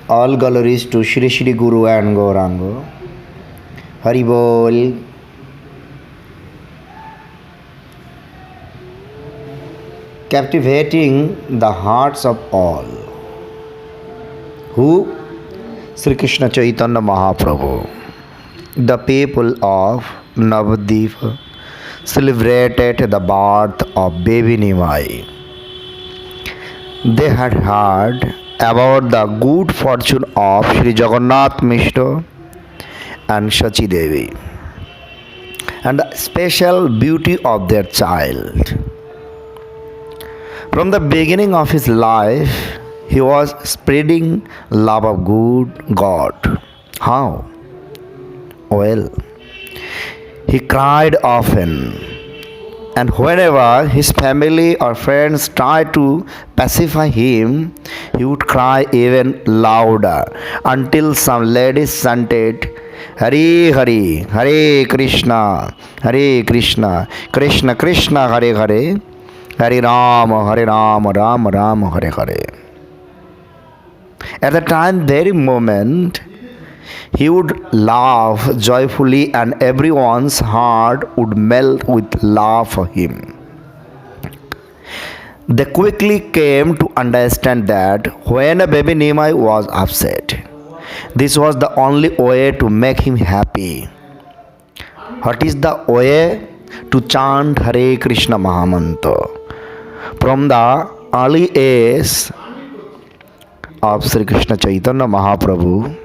All glories to Shri Shri Guru and Gaurango. Hari Bol. Captivating the hearts of all. Who? Sri Krishna Chaitanya Mahaprabhu. The people of Navadvip celebrated the birth of baby Nimai. They had heard about the good fortune of Sri Jagannath Mishra and Shachi Devi and the special beauty of their child. From the beginning of his life, he was spreading love of good God. How? Well, he cried often, and whenever his family or friends tried to pacify him, he would cry even louder until some ladies chanted, Hari Hari, Hare Krishna, Krishna Krishna, Hare Hare, Hare Ram, Ram Ram, Hare Hare. At the time, very moment, he would laugh joyfully and everyone's heart would melt with love for him. They quickly came to understand that when a baby Nimai was upset, this was the only way to make him happy. What is the way? To chant Hare Krishna Mahamantra. From the early age of Sri Krishna Chaitanya Mahaprabhu,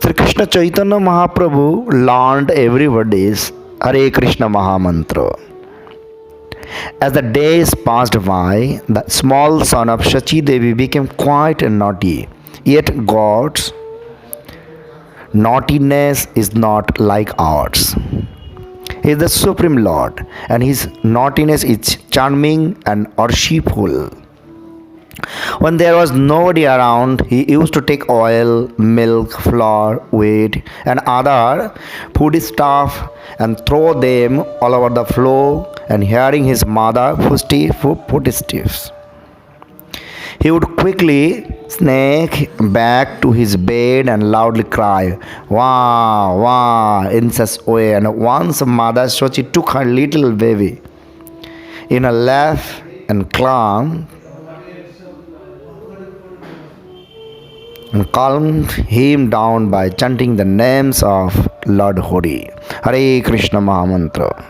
Sri Krishna Chaitanya Mahaprabhu learned everybody's Hare Krishna Mahamantra. As the days passed by, the small son of Shachi Devi became quite naughty. Yet God's naughtiness is not like ours. He is the Supreme Lord, and his naughtiness is charming and worshipful. When there was nobody around, he used to take oil, milk, flour, wheat, and other food stuff and throw them all over the floor. And hearing his mother footsteps, he would quickly sneak back to his bed and loudly cry, Wah, wah, in such way. And once Mother Shachi took her little baby in her lap and calmed him down by chanting the names of Lord Hari. Hare Krishna Mahamantra.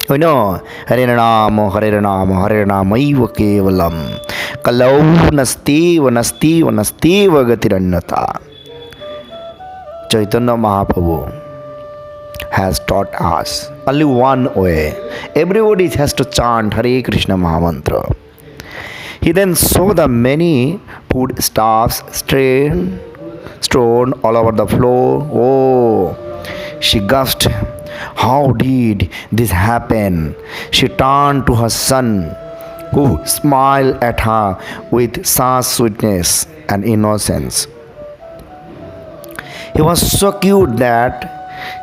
We know Hare Rama, Iva Kevalam. Kalau nasti gatirannata. Chaitanya Mahaprabhu has taught us only one way. Everybody has to chant Hare Krishna Mahamantra. He then saw the many food stuffs strewn all over the floor. Oh, she gasped. How did this happen? She turned to her son, who smiled at her with such sweetness and innocence. He was so cute that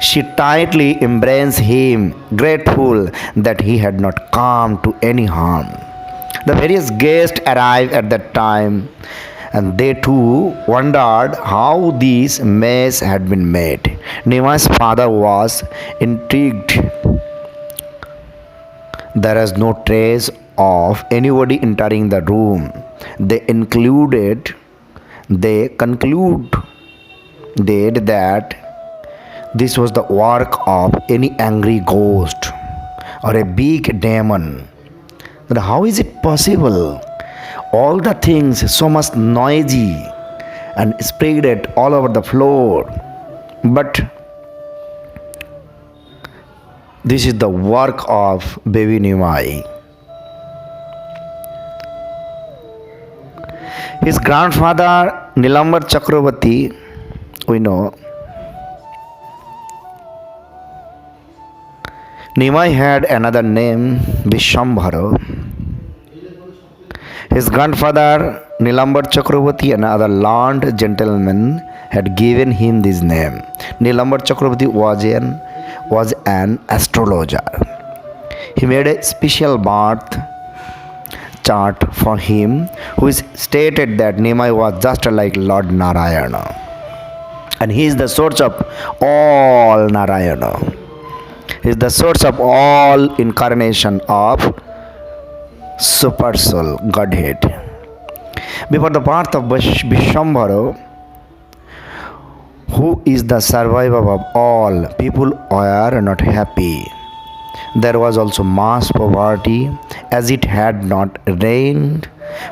she tightly embraced him, grateful that he had not come to any harm. The various guests arrived at that time, and they too wondered how this mess had been made. Nimai's father was intrigued. There is no trace of anybody entering the room. They concluded that this was the work of any angry ghost or a big demon. But how is it possible? All the things so much noisy and spread it all over the floor. But this is the work of baby Nimai. His grandfather Nilambar Chakravarti, we know, Nimai had another name, Vishambhara. His grandfather Nilambar Chakravarti, another learned gentleman, had given him this name. Nilambar Chakravarti was an astrologer. He made a special bath chart for him, who is stated that Nimai was just like Lord Narayana. And he is the source of all Narayana. He is the source of all incarnation of Super Soul, Godhead. Before the birth of Vishwambara, who is the survivor of all, people were not happy. There was also mass poverty, as it had not rained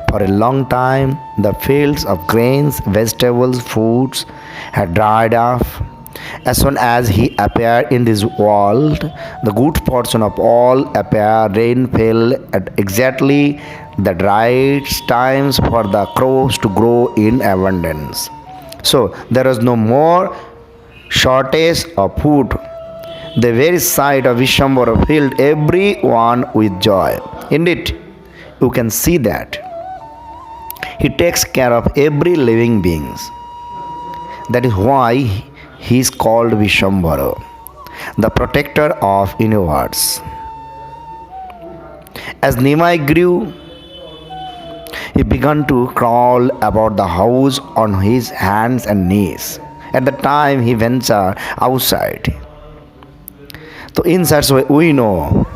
for a long time. The fields of grains, vegetables, fruits had dried off. As soon as he appeared in this world, the good fortune of all appeared. Rain fell at exactly the right times for the crops to grow in abundance. So there was no more shortage of food. The very sight of Vishwambara filled everyone with joy. Indeed, you can see that he takes care of every living being. That is why he is called Vishwambara, the protector of universe. As Nimai grew, he began to crawl about the house on his hands and knees. At the time he ventured outside. So in such way we know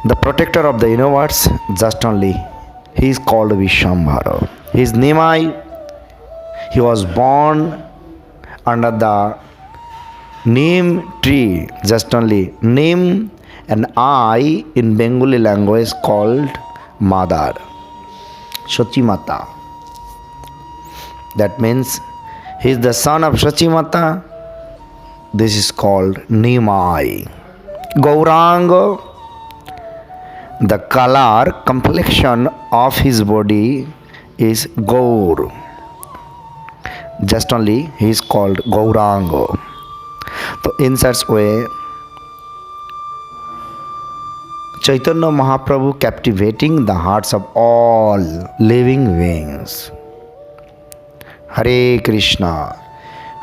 the protector of the universe, just only he is called Vishwambara. He is Nimai. He was born under the Neem tree, just only Neem, and I in Bengali language called Mother, Shachimata. That means he is the son of Shachimata. This is called Nimai. Gauranga, the color, complexion of his body is Gaur. Just only he is called Gauranga. So in such way, Chaitanya Mahaprabhu captivating the hearts of all living beings. Hare Krishna,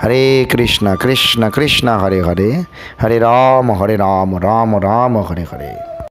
Krishna Krishna, Hare Hare, Hare Rama, Rama Rama, Hare Hare.